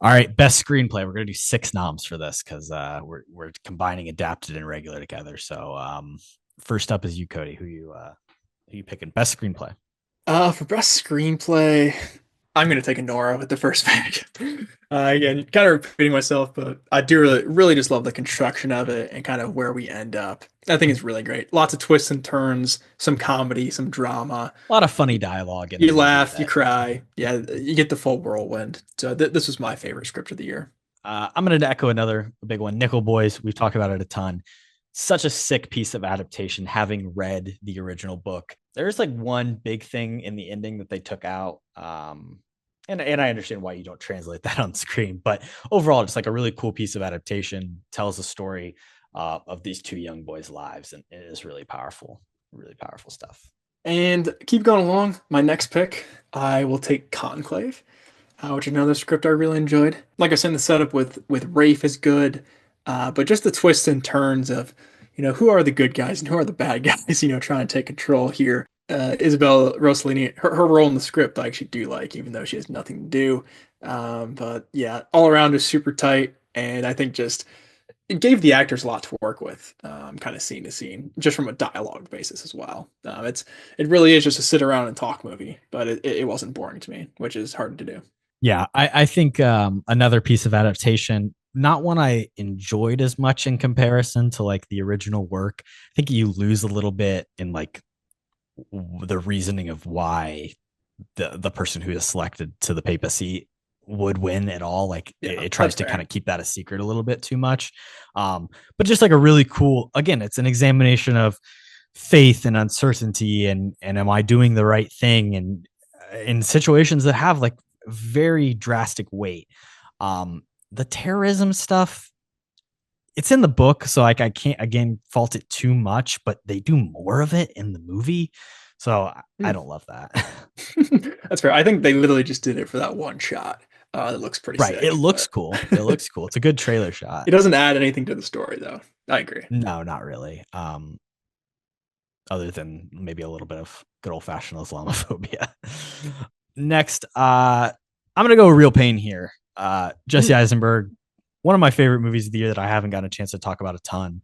All right, best screenplay. We're gonna do 6 noms for this because we're combining adapted and regular together. So first up is you, Cody. Who you picking? Best screenplay. For best screenplay, I'm gonna take a Nora with the first pick. Again, kind of repeating myself, but I do really just love the construction of it and kind of where we end up. I think it's really great. Lots of twists and turns, some comedy, some drama. A lot of funny dialogue in the You movie laugh, you that cry. Yeah, you get the full whirlwind. So this was my favorite script of the year. I'm going to echo another big one. Nickel Boys. We've talked about it a ton. Such a sick piece of adaptation. Having read the original book, there's like one big thing in the ending that they took out. And I understand why you don't translate that on screen, but overall, it's like a really cool piece of adaptation. Tells the story of these two young boys' lives, and it is really powerful stuff. And keep going along. My next pick, I will take Conclave, which is another script I really enjoyed. Like I said, the setup with Rafe is good, but just the twists and turns of, who are the good guys and who are the bad guys, trying to take control here. Isabel Rossellini, her role in the script I actually do like, even though she has nothing to do. But yeah, all around is super tight, and I think just it gave the actors a lot to work with, kind of scene to scene, just from a dialogue basis as well. It really is just a sit around and talk movie, but it wasn't boring to me, which is hard to do. Yeah, I think another piece of adaptation, not one I enjoyed as much in comparison to like the original work. I think you lose a little bit in like the reasoning of why the person who is selected to the papacy would win at all. Like Yeah, it tries that's to kind fair. of keep that a secret a little bit too much. But just like a really cool, again, it's an examination of faith and uncertainty and am I doing the right thing and in situations that have like very drastic weight. The terrorism stuff, it's in the book, so like I can't again fault it too much, but they do more of it in the movie. So I Hmm. don't love that. That's fair. I think they literally just did it for that one shot. That looks pretty Right. It sick, looks but cool. It looks cool. It's a good trailer shot. it doesn't add anything to the story, though. I agree. No, not really. Other than maybe a little bit of good old fashioned Islamophobia. Next, I'm gonna go real pain here. Jesse Hmm. Eisenberg, one of my favorite movies of the year that I haven't gotten a chance to talk about a ton,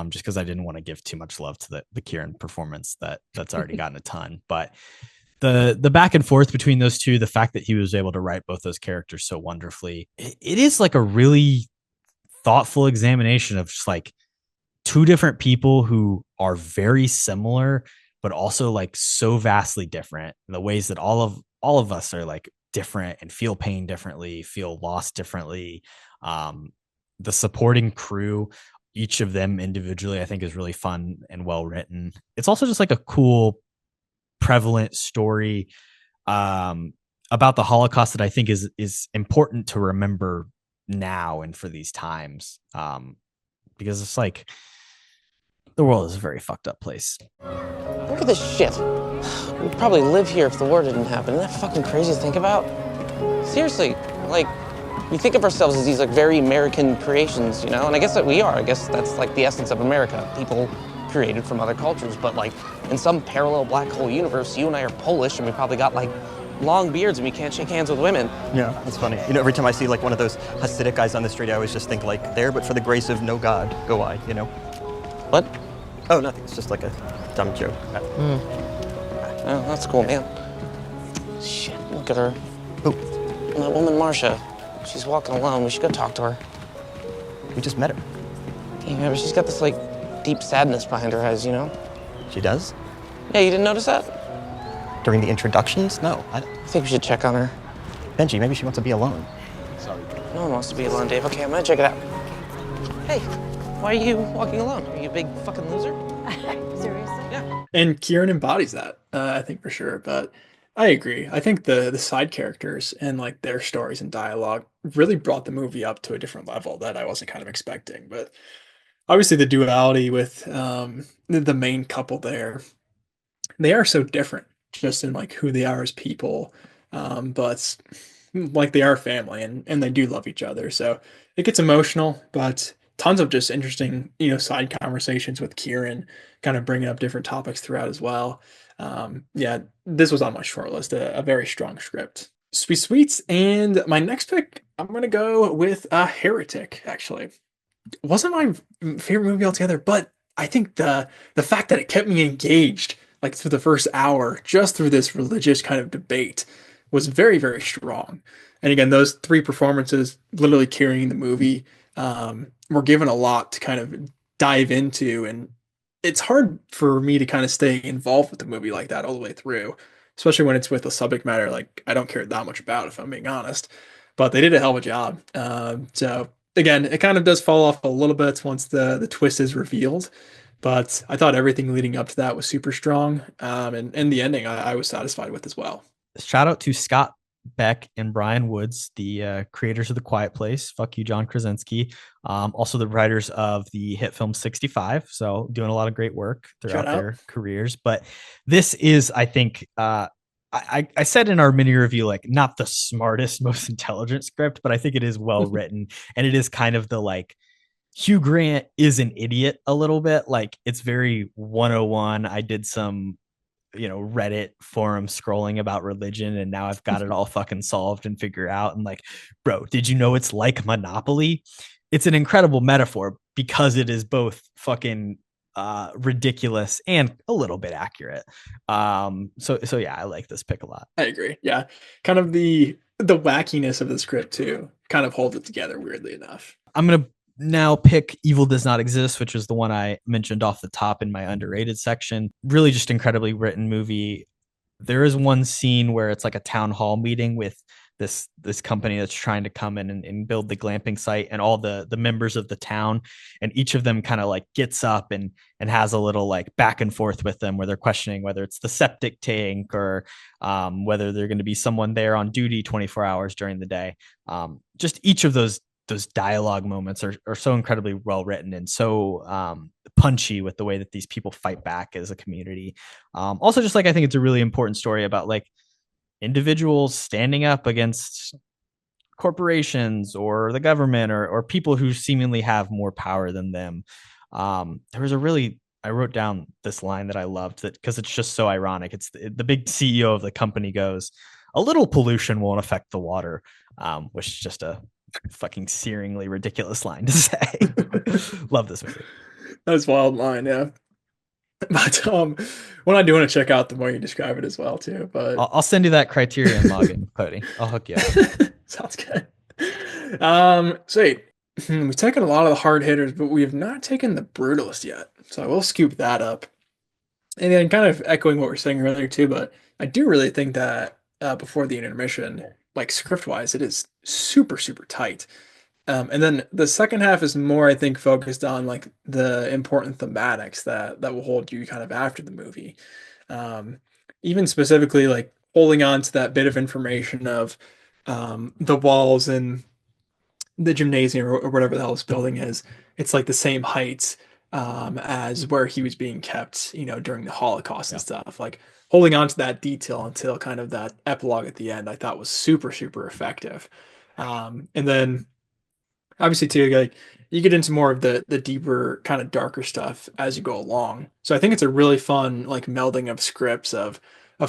just because I didn't want to give too much love to the Kieran performance that's already gotten a ton. But the back and forth between those two, the fact that he was able to write both those characters so wonderfully, it is like a really thoughtful examination of just like two different people who are very similar but also like so vastly different in the ways that all of us are like different and feel pain differently, feel loss differently. um the supporting crew, each of them individually, I think is really fun and well written. It's also just like a cool prevalent story um about the Holocaust that I think is important to remember now and for these times, because it's like the world is a very fucked up place. Look at this shit. We'd probably live here if the war didn't happen. Isn't that fucking crazy to think about? Seriously, like, we think of ourselves as these like very American creations, you know? And I guess that we are. I guess that's like the essence of America. People created from other cultures. But like, in some parallel black hole universe, you and I are Polish and we probably got like long beards and we can't shake hands with women. Yeah, that's funny. You know, every time I see like one of those Hasidic guys on the street, I always just think like, there, but for the grace of no God, go I, you know? What? Oh, nothing. It's just like a dumb joke. Oh, that's cool, man. Shit, look at her. Oh, That woman, Marsha. She's walking alone. We should go talk to her. we just met her. Yeah, remember, she's got this, like, deep sadness behind her eyes, you know? She does? Yeah, you didn't notice that? During the introductions? No. I think we should check on her. Benji, maybe she wants to be alone. No one wants to be alone, Dave. Okay, I'm gonna check it out. Hey, why are you walking alone? Are you a big fucking loser? Seriously? Yeah. And Kieran embodies that, I think for sure. But I agree. I think the side characters and like their stories and dialogue really brought the movie up to a different level that I wasn't kind of expecting. But obviously, the duality with the main couple there, they are so different just in like who they are as people, but like they are family and they do love each other. So it gets emotional, but tons of just interesting, side conversations with Kieran, kind of bringing up different topics throughout as well. Yeah, this was on my short list, a very strong script. Sweet sweets. And my next pick, I'm gonna go with Heretic. Actually, it wasn't my favorite movie altogether, but I think the fact that it kept me engaged like through the first hour, just through this religious kind of debate, was very very strong. And again, those three performances literally carrying the movie were given a lot to kind of dive into, and it's hard for me to kind of stay involved with the movie like that all the way through, especially when it's with a subject matter like I don't care that much about, if I'm being honest. But they did a hell of a job. So again, it kind of does fall off a little bit once the twist is revealed. But I thought everything leading up to that was super strong. And the ending I was satisfied with as well. Shout out to Scott Beck and Brian Woods, the creators of The Quiet Place. Fuck you, John Krasinski. Also the writers of the hit film 65. So doing a lot of great work throughout their careers. But this is, I think, I said in our mini review, like not the smartest, most intelligent script, but I think it is well written. And it is kind of the like, Hugh Grant is an idiot a little bit. Like it's very 101. I did some Reddit forum scrolling about religion and now I've got it all fucking solved and figure out. And like, bro, did you know it's like Monopoly? It's an incredible metaphor because it is both fucking ridiculous and a little bit accurate. So yeah, I like this pick a lot. I agree. Yeah. Kind of the wackiness of the script too kind of holds it together, weirdly enough. I'm gonna now pick Evil Does Not Exist, which was the one I mentioned off the top in my underrated section. Really just incredibly written movie. There is one scene where it's like a town hall meeting with this company that's trying to come in and build the glamping site, and all the members of the town, and each of them kind of like gets up and has a little like back and forth with them where they're questioning whether it's the septic tank or whether they're going to be someone there on duty 24 hours during the day. Just each of those dialogue moments are so incredibly well written and so punchy with the way that these people fight back as a community. Also, just like I think it's a really important story about like individuals standing up against corporations or the government or people who seemingly have more power than them. There was I wrote down this line that I loved that because it's just so ironic. It's the big CEO of the company goes, "A little pollution won't affect the water," which is just a fucking searingly ridiculous line to say. Love this movie. That's a wild line, yeah. But when I do want to check out the more you describe it as well too. But I'll send you that Criterion login, Kody. I'll hook you up. Sounds good. So we've taken a lot of the hard hitters, but we have not taken the brutalist yet. So I will scoop that up. And then kind of echoing what we are saying earlier too, but I do really think that before the intermission, like script wise, it is super, super tight. And then the second half is more, I think, focused on like the important thematics that will hold you kind of after the movie. Even specifically like holding on to that bit of information of the walls and the gymnasium or whatever the hell this building is. It's like the same heights as where he was being kept, during the Holocaust and stuff. Like holding on to that detail until kind of that epilogue at the end, I thought was super, super effective. And then obviously too, like you get into more of the deeper kind of darker stuff as you go along. So I think it's a really fun like melding of scripts of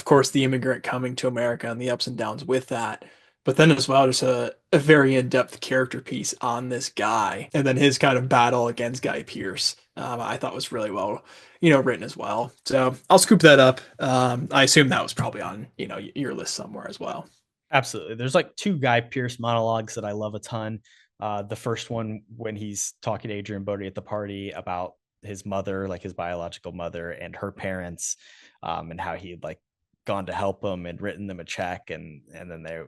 course the immigrant coming to America and the ups and downs with that, but then as well just a very in-depth character piece on this guy and then his kind of battle against Guy Pearce. I thought was really well written as well. So I'll scoop that up. I assume that was probably on your list somewhere as well. Absolutely. There's like two Guy Pearce monologues that I love a ton. The first one when he's talking to Adrian Brody at the party about his mother, like his biological mother and her parents, and how he had like gone to help them and written them a check. And then they,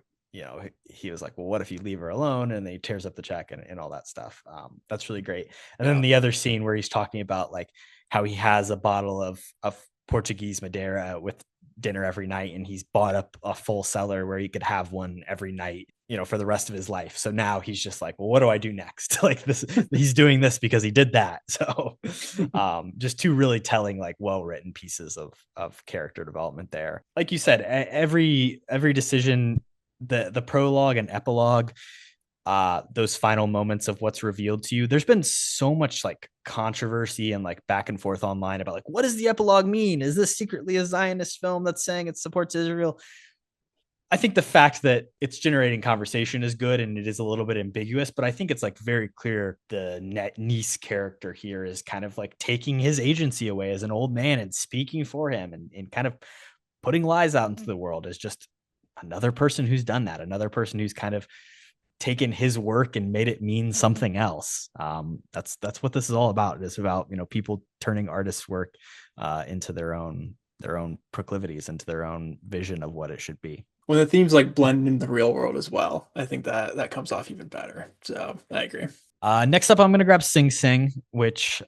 he was like, well, what if you leave her alone? And then he tears up the check and all that stuff. That's really great. And then the other scene where he's talking about like how he has a bottle of Portuguese Madeira with dinner every night, and he's bought up a full cellar where he could have one every night, for the rest of his life. So now he's just like, well, what do I do next? Like this, he's doing this because he did that. So just two really telling, like well-written pieces of character development there. Like you said, every decision, the prologue and epilogue, those final moments of what's revealed to you. There's been so much like controversy and like back and forth online about like, what does the epilogue mean? Is this secretly a Zionist film that's saying it supports Israel? I think the fact that it's generating conversation is good and it is a little bit ambiguous, but I think it's like very clear the niece character here is kind of like taking his agency away as an old man and speaking for him and kind of putting lies out into the world as just another person who's done that, another person who's kind of taken his work and made it mean something else. That's what this is all about. It's about, you know, people turning artists' work into their own proclivities, into their own vision of what it should be. When the themes like blend into the real world as well, I think that comes off even better. So I agree. Next up, I'm going to grab Sing Sing, which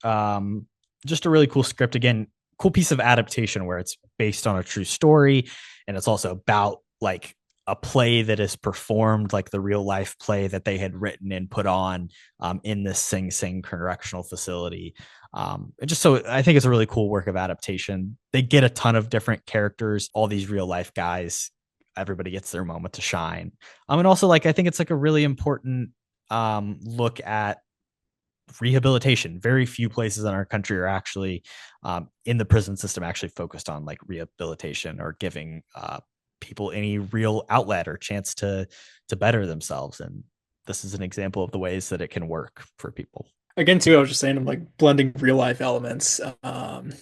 just a really cool script. Again, cool piece of adaptation where it's based on a true story, and it's also about like a play that is performed, like the real life play that they had written and put on in this Sing Sing correctional facility. Just so I think it's a really cool work of adaptation. They get a ton of different characters, all these real life guys. Everybody gets their moment to shine. And also, like, I think it's like a really important look at rehabilitation. Very few places in our country are actually in the prison system actually focused on like rehabilitation or giving people any real outlet or chance to better themselves. And this is an example of the ways that it can work for people. Again, too, I was just saying, I'm like blending real life elements,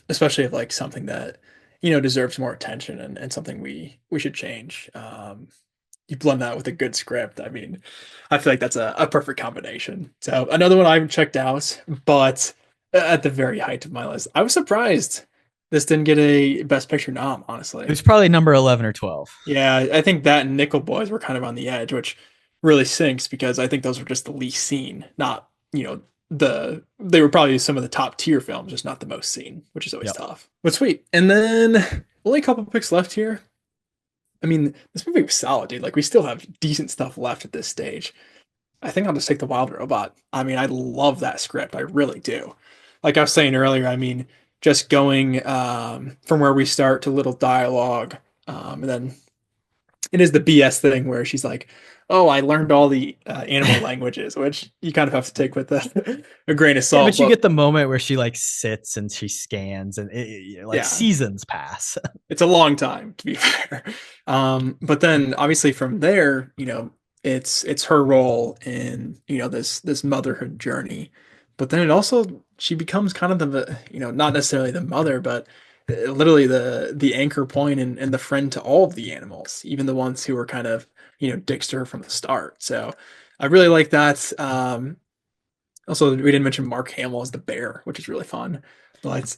especially of like something that, you know, deserves more attention and something we should change. You blend that with a good script. I mean, I feel like that's a perfect combination. So another one I haven't checked out, but at the very height of my list, I was surprised this didn't get a Best Picture nom, honestly. It was probably number 11 or 12. Yeah, I think that and Nickel Boys were kind of on the edge, which really sinks because I think those were just the least seen, not, you know, they were probably some of the top tier films, just not the most seen, which is always tough. But sweet. And then only a couple picks left here. I mean, this movie was solid, dude. Like we still have decent stuff left at this stage. I think I'll just take The Wild Robot. I mean, I love that script. I really do. Like I was saying earlier, I mean, just going from where we start to little dialogue, and then it is the BS thing where she's like, "Oh, I learned all the animal languages," which you kind of have to take with a grain of salt. Yeah, but you get the moment where she like sits and she scans, and seasons pass. It's a long time, to be fair. But then obviously from there, you know, it's her role in, you know, this motherhood journey. But then it also she becomes kind of the, you know, not necessarily the mother, but literally the anchor point and the friend to all of the animals, even the ones who were kind of, you know, dicks to her from the start. So I really like that. Also, we didn't mention Mark Hamill as the bear, which is really fun. But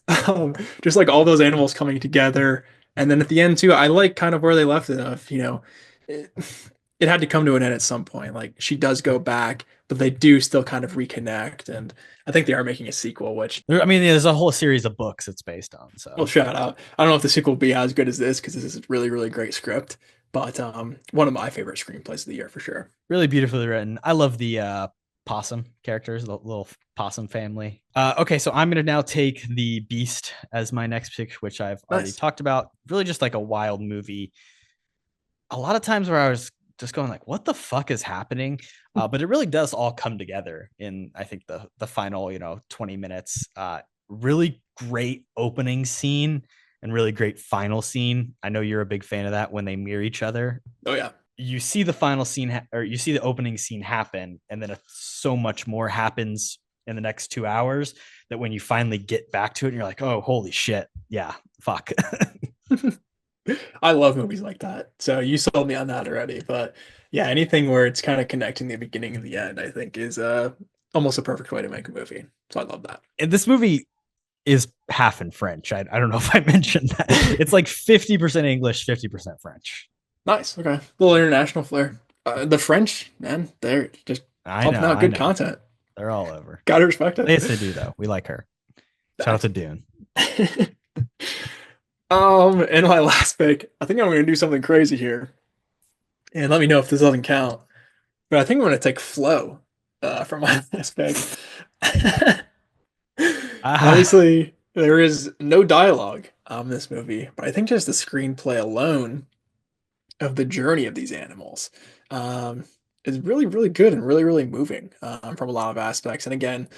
just like all those animals coming together. And then at the end, too, I like kind of where they left it of, you know, it had to come to an end at some point. Like she does go back, but they do still kind of reconnect. And I think they are making a sequel, which I mean, there's a whole series of books it's based on. So well, shout out. I don't know if the sequel will be as good as this because this is a really, really great script. But one of my favorite screenplays of the year for sure. Really beautifully written. I love the possum characters, the little possum family. Okay, so I'm going to now take The Beast as my next pick, which I've already talked about. Really just like a wild movie. A lot of times where I was just going like, what the fuck is happening? But it really does all come together in, I think, the final, you know, 20 minutes. Really great opening scene and really great final scene. I know you're a big fan of that when they mirror each other. Oh, yeah. You see the final scene or you see the opening scene happen, and then so much more happens in the next 2 hours that when you finally get back to it, and you're like, oh, holy shit. Yeah, fuck. I love movies like that. So you sold me on that already. But yeah, anything where it's kind of connecting the beginning and the end, I think is almost a perfect way to make a movie. So I love that. And this movie is half in French. I don't know if I mentioned that. It's like 50% English, 50% French. Nice. Okay. A little international flair. The French, man, they're just pumping out good content. They're all over. Gotta respect it. Yes, they do, though. We like her. Shout out to Dune. And my last pick, I think I'm going to do something crazy here. And let me know if this doesn't count. But I think I'm going to take Flow for my last pick. Obviously, there is no dialogue in this movie, but I think just the screenplay alone of the journey of these animals is really, really good and really, really moving from a lot of aspects. And again,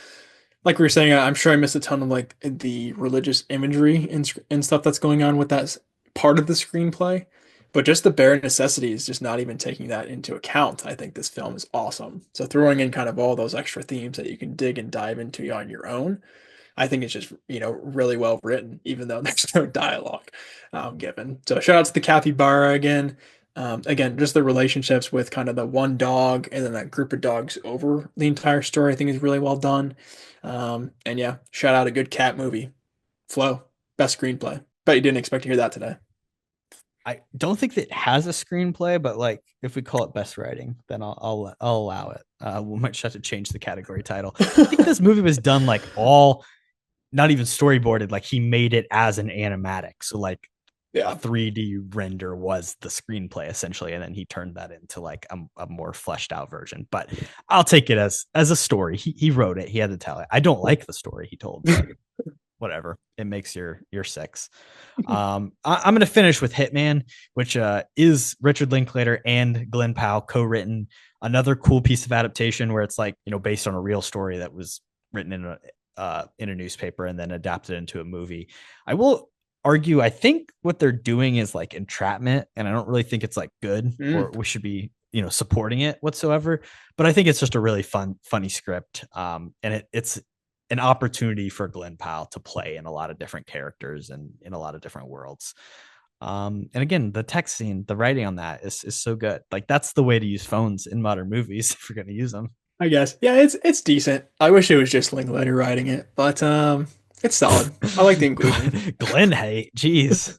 like we were saying, I'm sure I missed a ton of like the religious imagery and stuff that's going on with that part of the screenplay. But just the bare necessities, just not even taking that into account, I think this film is awesome. So throwing in kind of all those extra themes that you can dig and dive into on your own, I think it's just, really well written, even though there's no dialogue given. So shout out to the capybara again. Again, just the relationships with kind of the one dog and then that group of dogs over the entire story, I think is really well done. And yeah, shout out a good cat movie. Flow, best screenplay. Bet you didn't expect to hear that today. I don't think that it has a screenplay, but like if we call it best writing, then I'll allow it. We might just have to change the category title. I think this movie was done like all, not even storyboarded. Like he made it as an animatic, so like Yeah. 3D render was the screenplay essentially, and then he turned that into like a more fleshed out version. But I'll take it as a story. He wrote it. He had to tell it. I don't like the story he told. But whatever, it makes your six. I'm going to finish with Hitman, which is Richard Linklater and Glenn Powell co-written. Another cool piece of adaptation where it's like, based on a real story that was written in a newspaper and then adapted into a movie. I will argue, I think what they're doing is like entrapment, and I don't really think it's like good or we should be supporting it whatsoever. But I think it's just a really funny script, and it's an opportunity for Glenn Powell to play in a lot of different characters and in a lot of different worlds. And again, the text scene, the writing on that is so good. Like that's the way to use phones in modern movies if you're going to use them. I guess. Yeah, it's decent. I wish it was just Linklater writing it, but it's solid. I like the inclusion. Glenn hate. Jeez.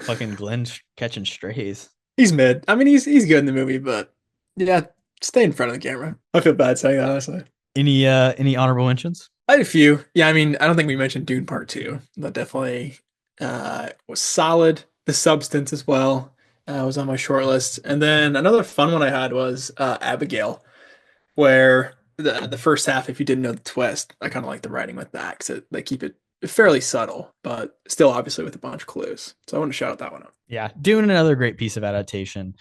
Fucking Glenn catching strays. He's mid. I mean, he's good in the movie, but yeah, stay in front of the camera. I feel bad saying that, honestly. Any honorable mentions? I had a few. Yeah, I mean, I don't think we mentioned Dune Part 2. That definitely was solid. The Substance as well was on my short list. And then another fun one I had was Abigail, where the first half, if you didn't know the twist, I kind of like the writing with that because they keep it fairly subtle, but still obviously with a bunch of clues. So I want to shout out that one out. Yeah, Dune, another great piece of adaptation,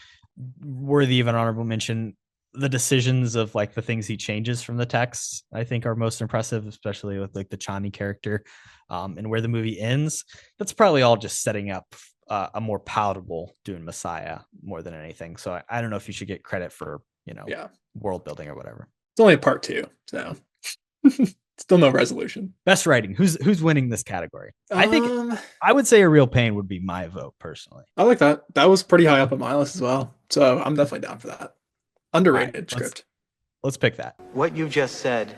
worthy of an honorable mention. The decisions of like the things he changes from the text, I think, are most impressive, especially with like the Chani character, and where the movie ends. That's probably all just setting up a more palatable Dune Messiah more than anything. So I don't know if you should get credit for world building or whatever. It's only a part 2, so still no resolution. Best writing. Who's winning this category? I think I would say A Real Pain would be my vote personally. I like that. That was pretty high up on my list as well. So I'm definitely down for that. Underrated script. Let's pick that. What you just said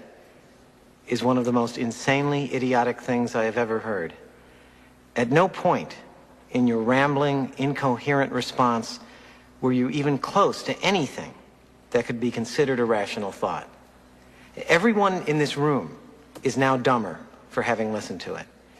is one of the most insanely idiotic things I have ever heard. At no point in your rambling, incoherent response were you even close to anything that could be considered a rational thought. Everyone in this room is now dumber for having listened to it.